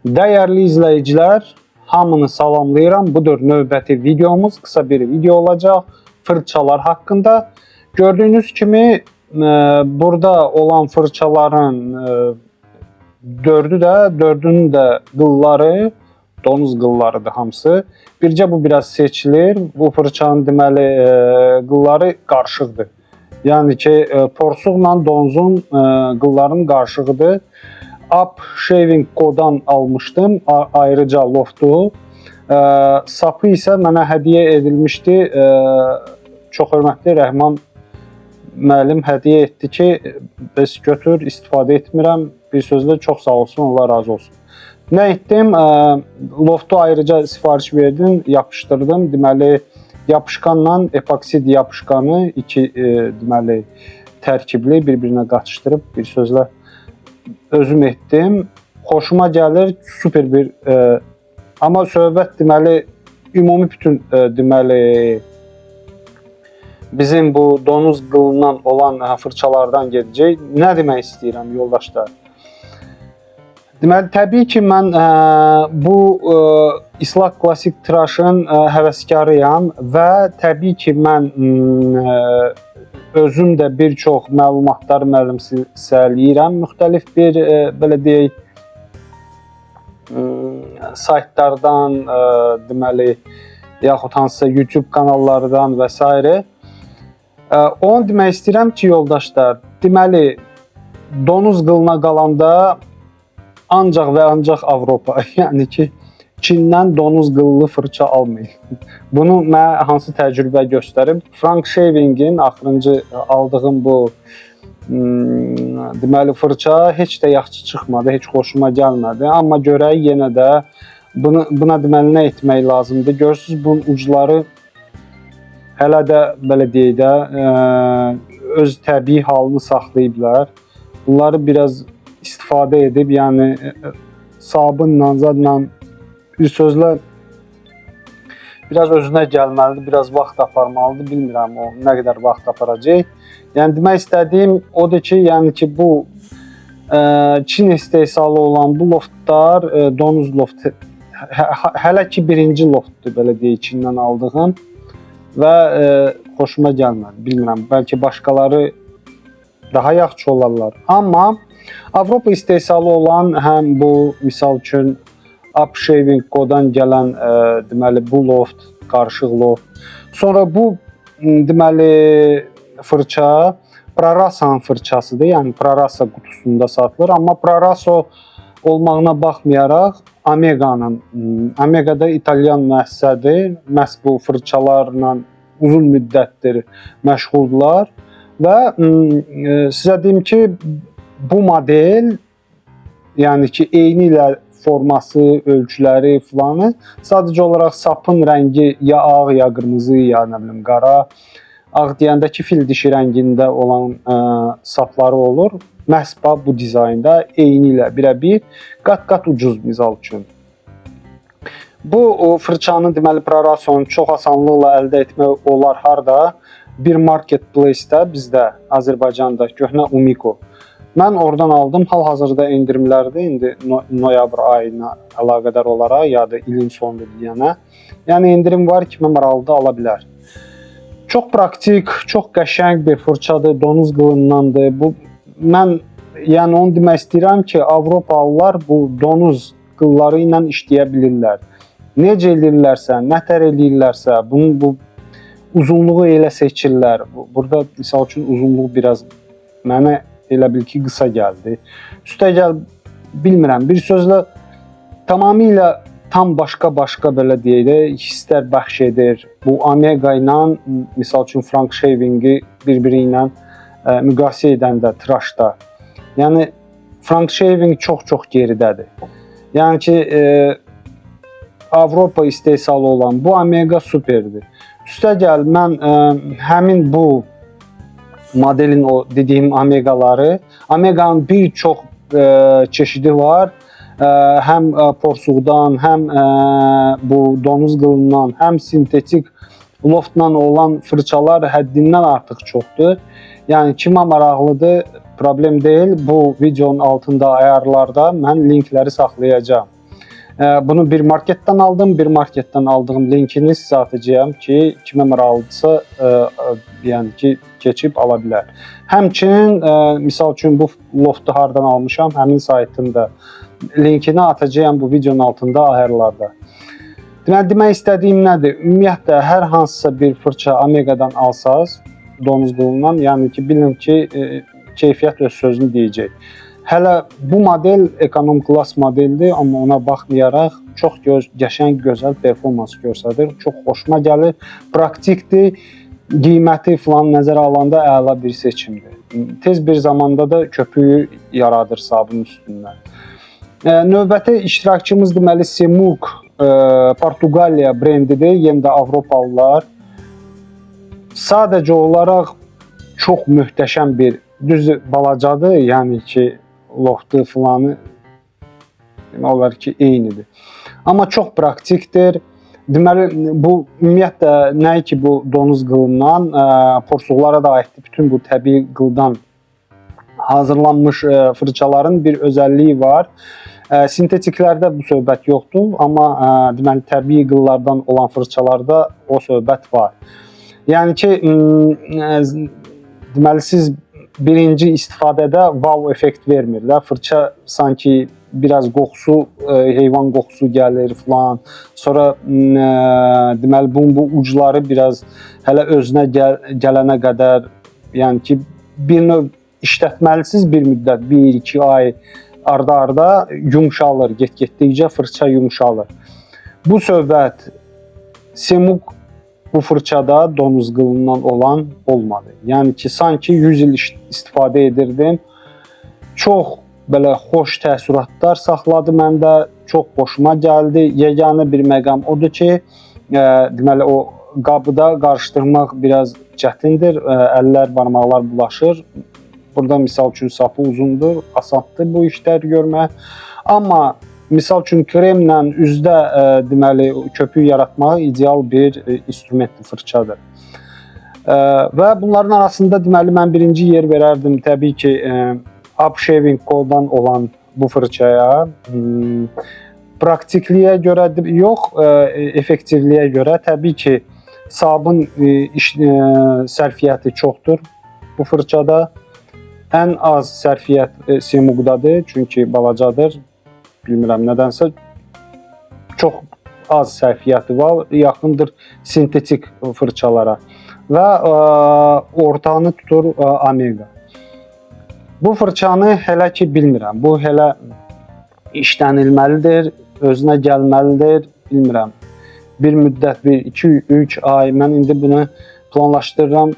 Değerli izleyiciler, hamını salamlayıram. Budur növbəti videomuz, kısa bir video olacaq fırçalar hakkında. Gördüğünüz kimi burada olan fırçaların dördünün de qılları donuz qıllarıdır hamısı. Bircə bu biraz seçilir. Bu fırçanın deməli qılları qarışıqdır. Yəni ki, porsuqla donuzun qıllarının qarışığıdır. Up Shaving Co.dan almışdım. Ayrıca Loft'u. Sapı isə mənə hədiyyə edilmişdi. Çox hörmətli Rəhman müəllim hədiyyə etdi ki, bəs götür, istifadə etmirəm. Bir sözlə çox sağ olsun, Allah razı olsun. Nə etdim? Loft'u ayrıca sifariş verdim, yapışdırdım. Deməli, yapışqanla epoksid yapışqanı iki deməli tərkibli bir-birinə qatışdırıb bir sözlə özüm etdim. Xoşuma gəlir, super bir amma söhbət deməli ümumi bütün deməli bizim bu donuz qılından olan fırçalardan gedəcək. Nə demək istəyirəm yoldaşlar? Deməli, təbii ki, mən bu İslak Klasik tıraşın həvəskarıyam və təbii ki, mən özüm də bir çox məlumatlar müəllimsəliyirəm. Müxtəlif bir, belə deyək, saytlardan, deməli, yaxud hansısa YouTube kanallardan və s. Onu demək istəyirəm ki, yoldaşlar, deməli, donuz qılına qalanda ancaq və ancaq Avropa, yəni ki, Çindən donuz qıllı fırça almayın. Bunu mənə hansı təcrübə göstərib? Frank Shaving'in axırıncı aldığım bu deməli fırça heç də yaxşı çıxmadı, heç xoşuma gəlmədi. Amma görək yenə də buna deməli nə etmək lazımdır? Görürsüz, bunun ucları hələ də belə deyək də öz təbii halını saxlayıblar. Bunları biraz istifadə edib, yəni sabunla, zadla bir sözlə biraz özünə gəlməlidir, biraz vaxt aparmalıdır. Bilmirəm o nə qədər vaxt aparacaq. Yəni demək istədiyim odur ki, yəni ki bu Çin istehsalı olan bu loftlar, donuz loft hələ ki birinci loftdur, belə deyək, Çindən aldığım və xoşuma gəlmədi. Bilmirəm, bəlkə başqaları daha yaxşı olarlar. Amma Avropa istehsalı olan həm bu misal üçün Up Shaving Co.dan gələn deməli bu loft, qarışıq loft. Sonra bu deməli fırça Prarasa'nın fırçasıdır. Yəni Prarasa qutusunda satılır, amma Praraso olmağına baxmayaraq Amega'da İtalyan müəssisədir. Məhz bu fırçalarla uzun müddətdir məşğuldurlar və sizə deyim ki, bu model yəni ki eyni ilə forması, ölçüləri filanı sadəcə olaraq sapın rəngi ya ağ, ya qırmızı, ya nə bilim qara. Ağ deyəndə ki, fil dişi rəngində olan sapları olur. Məhz bu dizaynda eyni ilə birə-bir qat-qat ucuz misal üçün. Bu fırçanı deməli Prarasa'nı çox asanlıqla əldə etmək olar harda? Bir marketplace-də bizdə Azərbaycanda köhnə Umiko. Mən oradan aldım, hal-hazırda endirimlərdir, indi noyabr ayına əlaqədar olaraq, ya da ilin sonunda deyənə. Yəni, endirim var ki, maraqlı ala bilər. Çox praktik, çox qəşəng bir fırçadır, donuz qılındandır. Mən yəni onu demək istəyirəm ki, Avropalılar bu donuz qılları ilə işləyə bilirlər. Necə edirlərsə, nətər edirlərsə, bunun bu uzunluğu elə seçirlər. Burada, misal üçün, uzunluğu biraz mənə elə bil ki, qısa gəldi. Üstəgəl, bilmirəm, bir sözlə tamamilə tam başqa belə deyək də, hisslər bəxş edir. Bu Amega ilə, misal üçün, Frank Shaving'i bir-biri ilə müqayisə edəndə, tıraşda. Yəni, Frank Shaving çox-çox geridədir. Yəni ki, Avropa istehsalı olan bu Amega superdir. Üstəgəl, mən həmin bu modelin o dediyim Amega'nın bir çox çeşidi var. Həm porsuqdan, həm bu donuz qılından, həm sintetik loftla olan fırçalar həddindən artıq çoxdur. Yəni kimə maraqlıdır, problem deyil. Bu videonun altında ayarlarda mən linkləri saxlayacağam. Bunu bir marketdən aldım. Bir marketdən aldığım linkini sizə atacağam ki, kimə maraqlıdırsa, yəni ki, keçib ala bilər. Həmçinin, misal üçün bu loftu hardan almışam, həmin saytın da linkini atacağam bu videonun altında, ayarlarda. Demək istədiyim nədir? Ümumiyyətlə, hər hansısa bir fırça Ameqadan alsanız, donuz qılından, yəni ki, bilin ki, keyfiyyət öz sözünü deyəcək. Hələ bu model ekonom klass modeldir, amma ona baxmayaraq çox qəşəng, gözəl performans göstərir. Çox xoşuma gəlir, praktikdir, qiyməti falan nəzərə alanda əla bir seçimdir. Tez bir zamanda da köpüyü yaradır sabunun üstündən. Növbəti iştirakçımız deməli Semug, Portuqaliya brendidir, yenə də Avropalılar. Sadəcə olaraq çox möhtəşəm bir, düz balacadır, yəni ki, loftu falanı demək olar ki, eynidir. Amma çox praktikdir. Deməli, bu ümumiyyətlə nəyi ki, bu donuz qılından, porsuqlara da aiddir. Bütün bu təbii qıldan hazırlanmış fırçaların bir özəlliyi var. Sintetiklərdə bu söhbət yoxdur, amma deməli, təbii qıllardan olan fırçalarda o söhbət var. Yəni ki, deməli, siz birinci istifadədə wow effekt vermir də. Fırça sanki biraz qoxusu, heyvan qoxusu gəlir falan. Sonra deməli bu ucları biraz hələ özünə gələnə qədər, yəni ki, bir növ işlətməlisiniz bir müddət, 1-2 ay arda-arda yumşalır, getdikcə fırça yumşalır. Bu söhbət Semug bu fırçada donuz qılından olan olmadı. Yəni ki, sanki 100 il istifadə edirdim. Çox belə xoş təəssüratlar saxladı məndə, çox xoşuma gəldi. Yeganə bir məqam odur ki, deməli o qabıda qarışdırmaq biraz çətindir, əllər, barmaqlar bulaşır. Burada misal üçün sapı uzundur, asaddır bu işlər görmək. Amma misal üçün kremlə üzdə deməli köpük yaratmağı ideal bir instrumentdir, fırçadır. Və bunların arasında deməli mən birinci yer verərdim təbii ki, Up Shaving Co.dan olan bu fırçaya. Praktikliyə görə yox, effektivliyə görə təbii ki, sabun sərfiyyəti çoxdur bu fırçada. Ən az sərfiyyət Semugdadır, çünki balacadır. Bilmirəm, nədənsə çox az sərfiyyəti var, yaxındır sintetik fırçalara və ortağını tutur Amega. Bu fırçanı hələ ki bilmirəm, bu hələ işlənilməlidir, özünə gəlməlidir, bilmirəm. Bir müddət, 2-3 ay, mən indi bunu planlaşdırıram,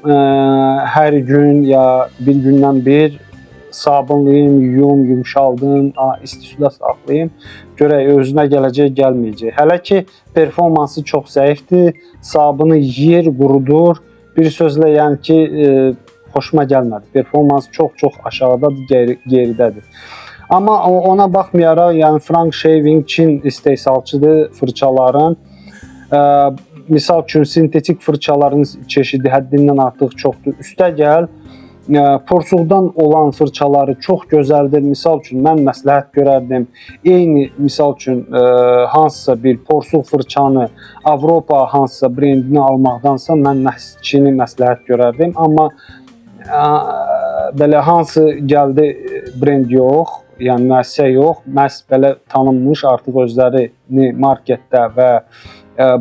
hər gün ya bir gündən bir sabunlayım, yumşaldım, isti suda saxlayım, görək özünə gələcək, gəlməyəcək. Hələ ki, performansı çox zəifdir, sabunu yer, qurudur, bir sözlə, yəni ki, xoşuma gəlmədi. Performansı çox-çox aşağıdadır, geridədir. Amma ona baxmayaraq, yəni Frank Shaving Çin istehsalçıdır fırçaların. Misal üçün, sintetik fırçaların çeşidi həddindən artıq çoxdur. Üstəgəl, porsuqdan olan fırçaları çox gözəldir. Misal üçün, mən məsləhət görərdim. Eyni, misal üçün, hansısa bir porsuq fırçanı Avropa hansısa brendini almaqdansa, mən Çini məsləhət görərdim. Amma belə hansı gəldi brend yox, yəni müəssisə yox, məhz belə tanınmış artıq özlərini marketdə və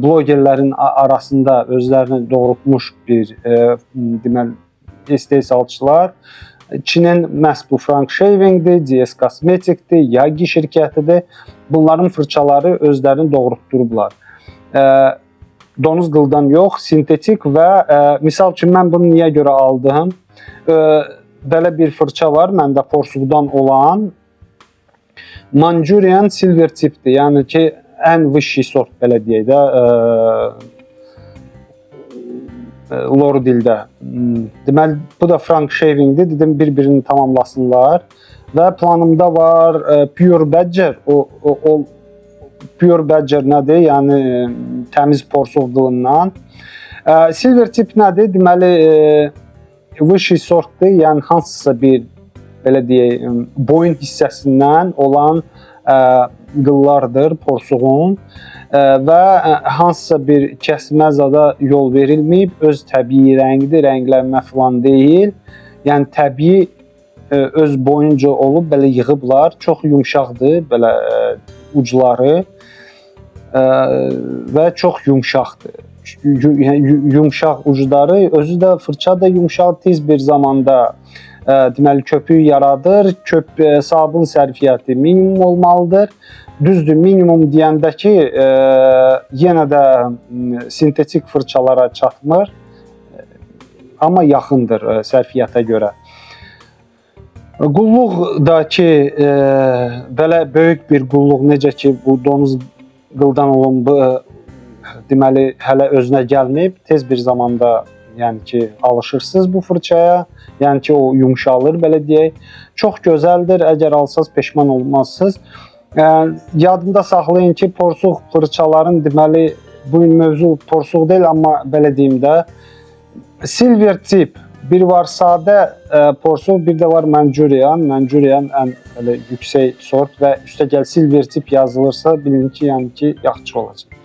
blogerlərin arasında özlərini doğrultmuş bir deməli istehsalçılar. Çinin məhz bu Frank Shaving'dir, DS Cosmetic'dir, Yagi şirkətidir. Bunların fırçaları özlərini doğrultdurublar. Donuz qıldan yox, sintetik və misal üçün mən bunu niyə görə aldım? Belə bir fırça var, məndə porsuqdan olan Manchurian Silver tipdir. Yəni ki, ən vışşi sort belə deyək də, lor dildə. Deməli, bu da Frank Shaving'dir. Dedim, bir-birini tamamlasınlar. Və planımda var Pure Badger. Pure Badger nədir? Yəni, təmiz porsuq qılından. Silver tip nədir? Deməli, vışşi sortdur. Yəni, hansısa bir, belə deyək, boyun hissəsindən olan qıllardır porsuğun və hansısa bir kəsmə zada yol verilməyib, öz təbii rəngidir, rənglənmə falan deyil. Yəni təbii öz boyunca olub belə yığıblar. Çox yumşaqdır belə ucları və çox yumşaqdır. Yumşaq ucları, özü də fırça da yumşaq, tez bir zamanda deməli köpük yaradır. Sabun sərfiyyatı minimum olmalıdır. Düzdür, minimum deyəndə ki, yenə də sintetik fırçalara çatmır, amma yaxındır sərfiyyata görə. Qulluq da ki, belə böyük bir qulluq, necə ki, bu donuz qıldan olan bu deməli hələ özünə gəlməyib, tez bir zamanda yəni ki, alışırsınız bu fırçaya. Yəni ki, o yumşalır, belə deyək. Çox gözəldir, əgər alsanız peşman olmazsınız. Yadında saxlayın ki, porsuq fırçaların deməli, bu gün mövzu porsuq deyil, amma belə deyim də, silver tip, bir var sadə porsuq, bir də var Manchurian. Manchurian ən belə yüksək sort və üstəgəl silver tip yazılırsa, bilin ki, yəni ki, yaxşı olacaq.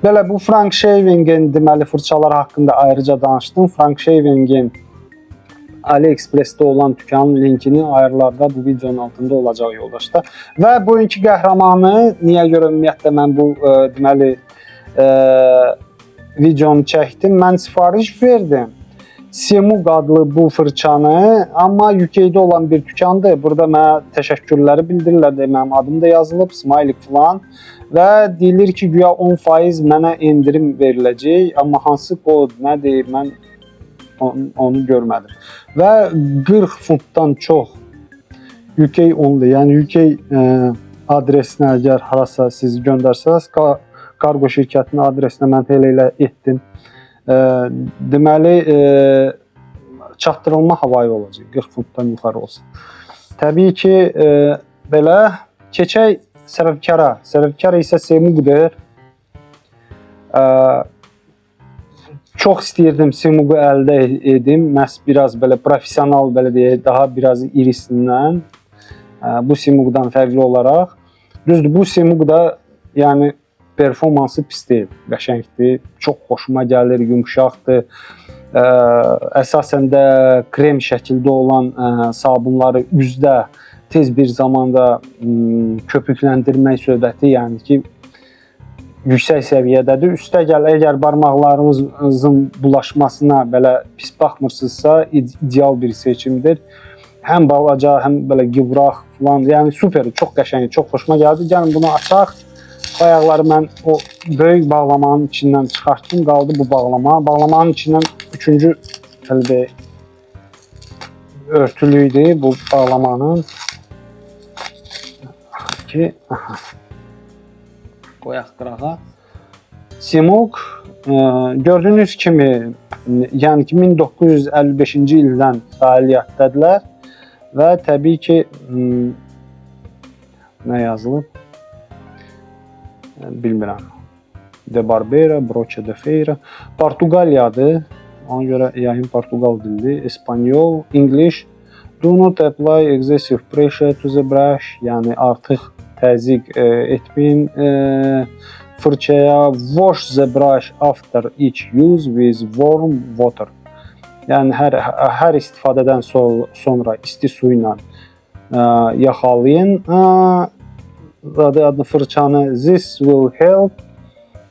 Belə bu Frank Shaving'in deməli fırçalar haqqında ayrıca danışdım. Frank Shaving'in AliExpress'də olan dükanın linkini ayrılarda bu videonun altında olacaq yoldaşlar. Və bugünkü qəhrəmanı niyə görə ümumiyyətlə mən bu deməli videonu çəkdim? Mən sifariş verdim. Semug adlı bu fırçanı, amma UK-də olan bir dükandır. Burada mənə təşəkkürləri bildirirlər, mənim adım da yazılıb, smiley falan. Və deyilir ki, güya 10% mənə endirim veriləcək, amma hansı kod, nədir, mən onu görmədim. Və 40 funtdan çox UK onlu, yəni UK adresinə əgər harasa siz göndərsəniz, kargo şirkətinin adresinə mən elə etdim. Deməli, çatdırılma havayı olacaq, 40 funtdan yuxarı olsun. Təbii ki, belə keçək səbəbkara. Səbəbkara isə Semug'dur. Çox istəyirdim Semug'u əldə edim. Məhz biraz belə profesional, belə deyək, daha biraz irisindən. Bu Semug'dan fərqli olaraq. Düzdür, bu Semug da yəni performansı pis deyil, qəşəngdir. Çox xoşuma gəlir, yumşaqdır. Əsasən də krem şəkildə olan sabunları üzdə tez bir zamanda köpükləndirmək söhbəti, yəni ki, yüksək səviyyədədir. Üstəgəl, əgər barmaqlarınızın bulaşmasına belə pis baxmırsınızsa, ideal bir seçimdir. Həm balaca, həm belə qıvraq falan, yəni super, çox qəşəng, çox xoşuma gəldi. Gəlin bunu açaq. Bayaqları mən o böyük bağlamanın içindən çıxartdım, qaldı bu bağlama. Bağlamanın içindən üçüncü örtülüydü bu bağlamanın. Qoyaq qırağa. Semug, gördüyünüz kimi, yəni ki, 1955-ci ildən fəaliyyətdədirlər və təbii ki, nə yazılıb? Bilmirəm. De Barbera, Brocha de Feira. Portuqaliyadır. Ona görə yayın Portuqal dilli. Espanyol, English. Do not apply excessive pressure to the brush. Yəni artıq təzyiq etməyin fırçaya. Wash the brush after each use with warm water. Yəni hər istifadədən sonra isti su ilə yaxalayın. Adlı fırçanı. This will help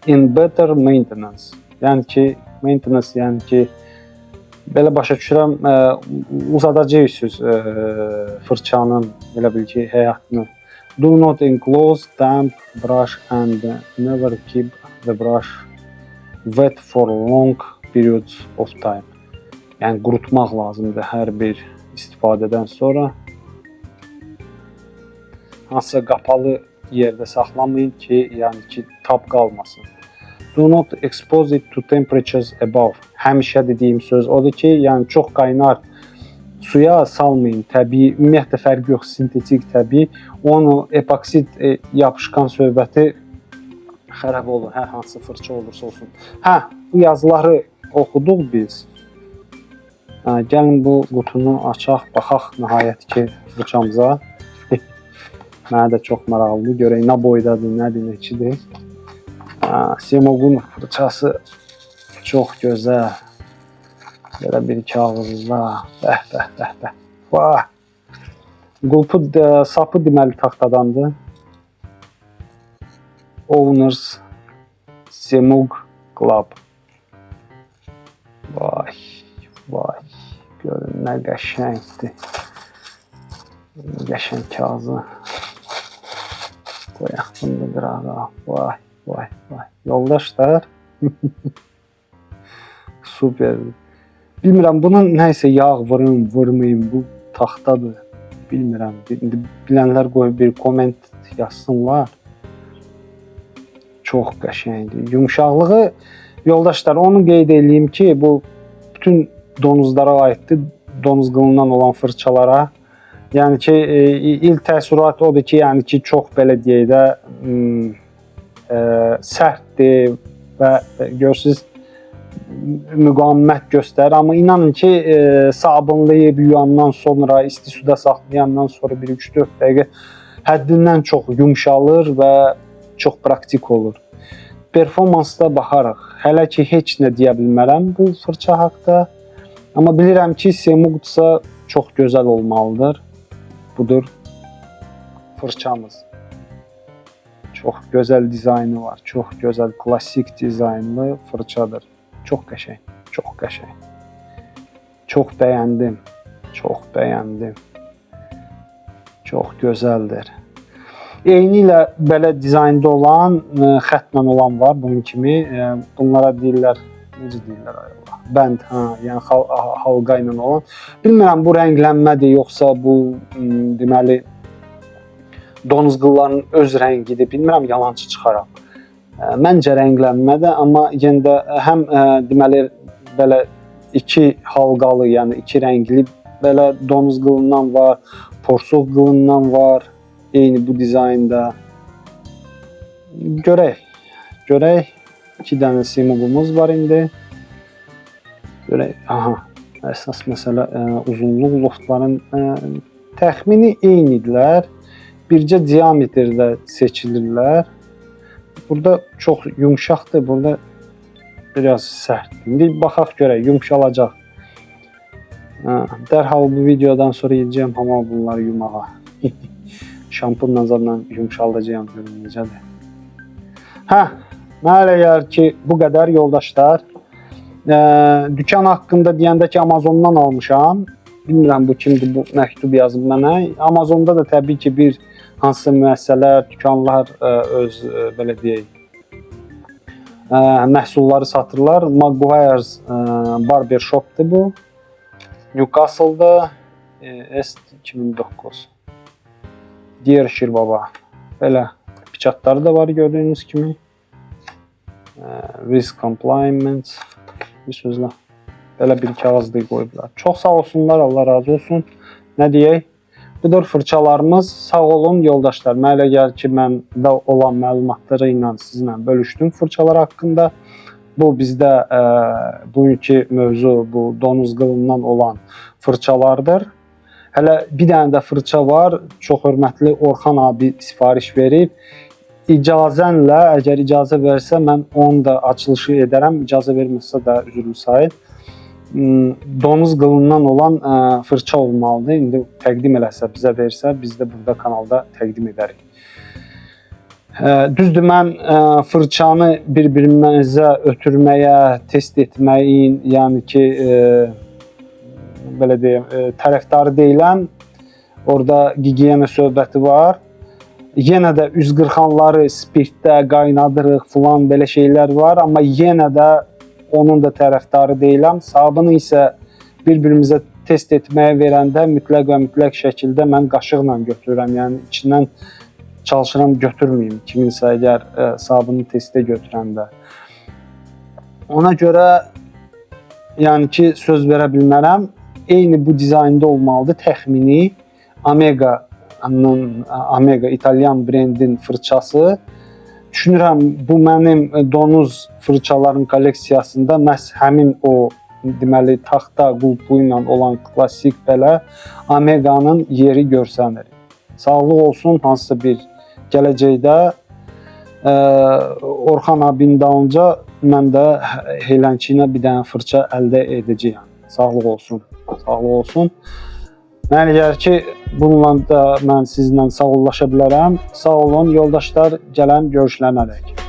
in better maintenance. Yəni ki, maintenance, yəni ki, belə başa düşürəm, uzadacaqsınız fırçanın, elə bil ki, həyatını. Do not enclose damp brush and never keep the brush wet for long periods of time. Yəni qurutmaq lazımdır hər bir istifadədən sonra. Hansısa qapalı yerdə saxlamayın ki, yəni ki, tab qalmasın. Do not expose it to temperatures above. Həmişə dediyim söz odur ki, yəni çox qaynar suya salmayın. Təbii, ümumiyyətlə fərqi yox, sintetik təbii. Onu epoksit yapışqan söhbəti xərab olur, hər hansı fırça olursa olsun. Bu yazıları oxuduq biz. Gəlin bu qutunu açaq, baxaq nəhayət ki fırçamıza. Mənə də çox maraqlıdır. Görək nə boydadır, nədir, neçidir. Semogun fırçası çox gözəl. Belə bir kağızda. Bəh. Vah. Qulpu sapı deməli taxtadandır. Owners Semog Club. Vay. Görün nə qəşəngdir. Qəşəng kağızı. Qoyaq bunu qırağa. Vay. Yoldaşlar. Superdir. Bilmirəm, bunun nəysə yağ vurmayım, bu taxtadır. Bilmirəm. Bilənlər qoyub bir komment yazsınlar. Çox qəşəngdir. Yumşaqlığı, yoldaşlar, onu qeyd edeyim ki, bu bütün donuzlara aiddir. Donuz qılından olan fırçalara. Yəni ki, ilk təəssürat odur ki, yəni ki, çox belə deyək də sərtdir və görürsünüz, müqavimət göstərir. Amma inanın ki, sabunlayıb yuyandan sonra, isti suda saxlayandan sonra 1-3-4 dəqiqə həddindən çox yumşalır və çox praktik olur. Performansda baxarıq. Hələ ki, heç nə deyə bilmərəm bu fırça haqda. Amma bilirəm ki, Semogsa çox gözəl olmalıdır. Budur fırçamız. Çox gözəl dizaynı var. Çox gözəl, klassik dizaynlı fırçadır. Çox qəşəng. Çox bəyəndim. Çox gözəldir. Eyni ilə belə dizaynda olan, xətlə olan var bunun kimi. Bunlara deyirlər, necə deyirlər ayollar? Bənd, yəni halqa ilə olan. Bilmirəm, bu rənglənmədir, yoxsa bu deməli donuz qıllarının öz rəngidir. Bilmirəm, yalançı çıxaram. Məncə rənglənmədir, amma yenə də həm deməli belə iki halqalı, yəni iki rəngli belə donuz qılından var, porsuq qılından var. Eyni bu dizaynda. Görək. 2 dənə Semogumuz var indi. Görək. Əsas məsələ uzunluq loftların təxmini eynidirlər. Bircə diametrdə seçilirlər. Burada çox yumşaqdır, burada biraz sərtdir. İndi baxaq görək, yumşalacaq. Dərhal bu videodan sonra yiyəcəm hamı bunları yumağa. Şampunla zaten yumşaldacağım, görün necədir. Mənə elə gəlir ki, bu qədər yoldaşlar. Dükan haqqında deyəndə ki, Amazondan almışam. Bilmirəm bu kimdir, bu məktub yazıb mənə. Amazonda da təbii ki, bir hansısa müəssisələr, dükanlar öz, belə deyək, məhsulları satırlar. Maguire's Barbershop'dur bu. Newcastle'da Est 2009. Dear Şirbaba. Belə piçatları da var gördüyünüz kimi. Risk compliance. Bir sözlə. Belə bir kağızda qoyublar. Çox sağ olsunlar, Allah razı olsun. Nə deyək? Budur fırçalarımız. Sağ olun yoldaşlar. Mənə elə gəlir ki, məndə olan məlumatları ilə sizinlə bölüşdüm fırçalar haqqında. Bu bizdə bugünkü mövzu bu donuz qılından olan fırçalardır. Hələ bir dənə də fırça var. Çox hörmətli Orxan abi sifariş verib. İcazənlə, əgər icazə versə, mən onun da açılışı edərəm. İcazə verməsə də üzrlü sayın. Donuz qılından olan fırça olmalıdır. İndi təqdim eləsə, bizə versə, biz də burada kanalda təqdim edərik. Düzdür, mən fırçanı bir-birimizə ötürməyə, test etməyin, yəni ki, belə deyim, tərəfdarı deyiləm. Orada gigiyena söhbəti var. Yenə də üz qırxanları spirtdə qaynadırıq filan belə şeylər var, amma yenə də onun da tərəfdarı deyiləm. Sabunu isə bir-birimizə test etməyə verəndə mütləq və mütləq şəkildə mən qaşıqla götürürəm. Yəni içindən çalışıram götürməyim kiminsə əgər sabunu testə götürəndə. Ona görə yəni ki, söz verə bilmərəm. Eyni bu dizaynda olmalıdır. Təxmini Omega İtalyan brendin fırçası. Düşünürəm, bu mənim donuz fırçaların kolleksiyasında məhz həmin o deməli taxta qulpu ilə olan klassik belə Omega'nın yeri görsənir. sağlıq olsun, hansısa bir gələcəkdə Orxan abinin dalınca mən də Heylənçiyinə bir dənə fırça əldə edəcəyəm. Sağlıq olsun, sağlıq olsun. Mənə gəlir ki, bununla da mən sizinlə sağollaşa bilərəm. Sağ olun, yoldaşlar, gələn görüşlərənədək.